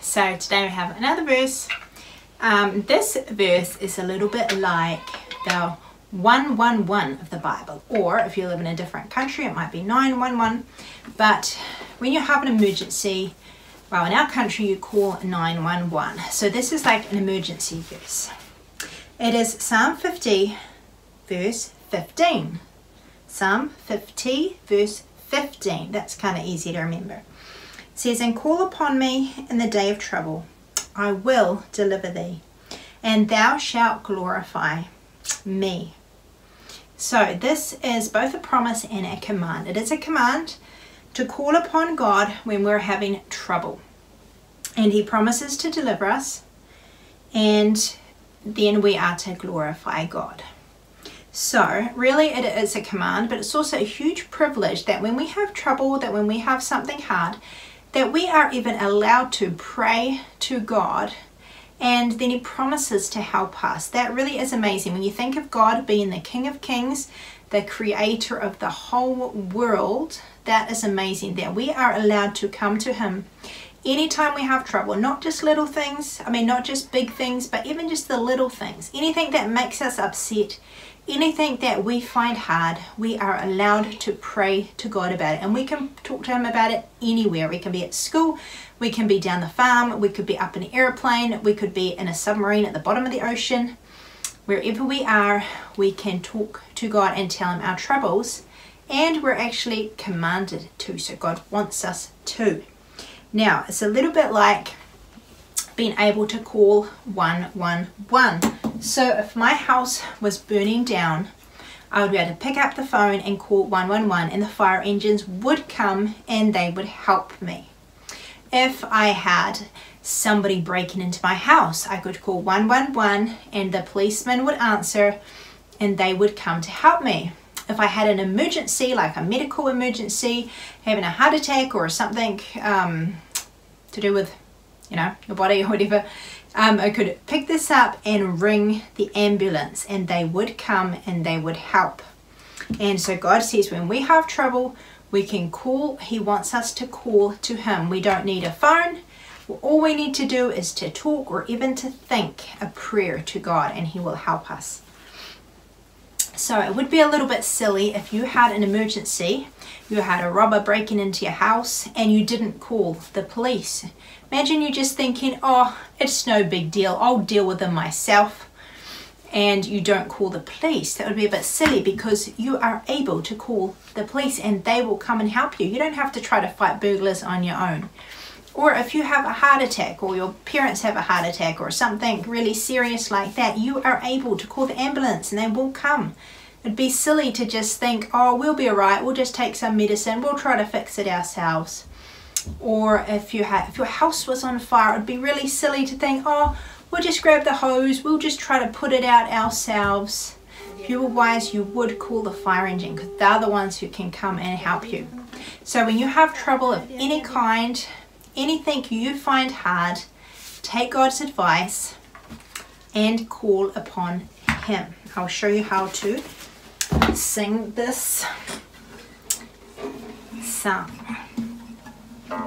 So today we have another verse. This verse is a little bit like the 111 of the Bible, or if you live in a different country it might be 911, but when you have an emergency, well, in our country you call 911. So this is like an emergency verse. It is Psalm 50 verse 15. Psalm 50 verse 15. That's kind of easy to remember. It says, "And call upon me in the day of trouble. I will deliver thee, and thou shalt glorify me." So this is both a promise and a command. It is a command to call upon God when we're having trouble. And he promises to deliver us, and then we are to glorify God. So really it is a command, but it's also a huge privilege that when we have trouble, that when we have something hard, that we are even allowed to pray to God, and then he promises to help us. That really is amazing. When you think of God being the King of Kings, the creator of the whole world, that is amazing that we are allowed to come to him anytime we have trouble. Not just little things, not just big things, but even just the little things. Anything that makes us upset, anything that we find hard, we are allowed to pray to God about it. And we can talk to him about it anywhere. We can be at school, we can be down the farm, we could be up in an airplane, we could be in a submarine at the bottom of the ocean. Wherever we are, we can talk to God and tell him our troubles, and we're actually commanded to. So God wants us to. Now, it's a little bit like being able to call 111. So if my house was burning down, I would be able to pick up the phone and call 111, and the fire engines would come and they would help me. If I had somebody breaking into my house, I could call 111 and the policeman would answer and they would come to help me. If I had an emergency, like a medical emergency, having a heart attack or something to do with, your body or whatever, I could pick this up and ring the ambulance and they would come and they would help. And so God says when we have trouble, we can call. He wants us to call to him. We don't need a phone. All we need to do is to talk or even to think a prayer to God, and he will help us. So it would be a little bit silly if you had an emergency, you had a robber breaking into your house and you didn't call the police. Imagine you just thinking, oh, it's no big deal, I'll deal with them myself, and you don't call the police. That would be a bit silly, because you are able to call the police and they will come and help you. You don't have to try to fight burglars on your own. Or if you have a heart attack, or your parents have a heart attack, or something really serious like that, you are able to call the ambulance and they will come. It'd be silly to just think, oh, we'll be alright, we'll just take some medicine, we'll try to fix it ourselves. Or if your house was on fire, it'd be really silly to think, oh, we'll just grab the hose, we'll just try to put it out ourselves. If you were wise, you would call the fire engine, because they're the ones who can come and help you. So when you have trouble of any kind, anything you find hard, take God's advice and call upon him. I'll show you how to sing this song. Call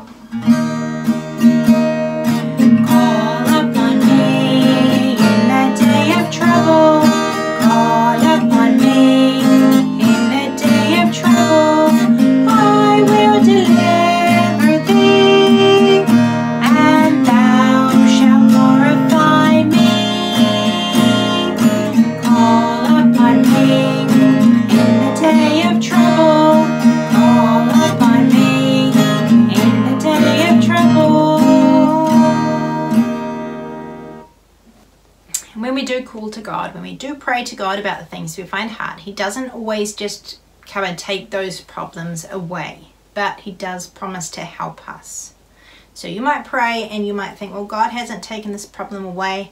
upon me in the day of trouble. Call upon me in the day of trouble. I will deliver thee, and thou shalt glorify me. Call upon me in the day of trouble. Call upon me in the day of trouble. And when we do call to God, when we do pray to God about the things we find hard, he doesn't always just come and take those problems away, but he does promise to help us. So you might pray and you might think, well, God hasn't taken this problem away,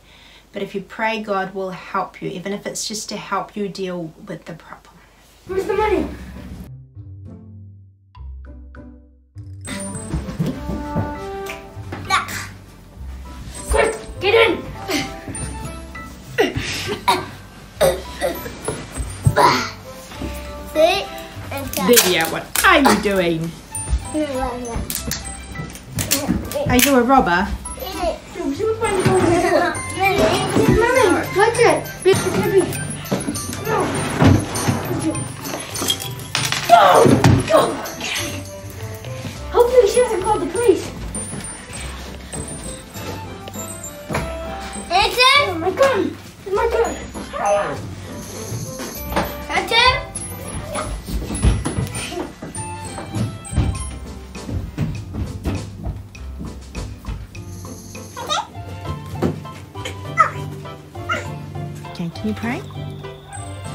but if you pray, God will help you, even if it's just to help you deal with the problem. Where's the money? Quick, get in! Lydia, what are you doing? Are you a robber? find the gold. Mommy, watch it. Big heavy. No. Go! Hopefully she doesn't call the police. Answer? Oh, my gun! It's my gun! Hurry on! Answer? Okay, can you pray?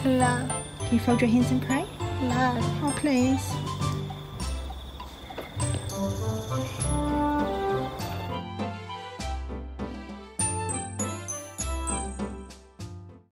No. Can you fold your hands and pray? No. Oh, please.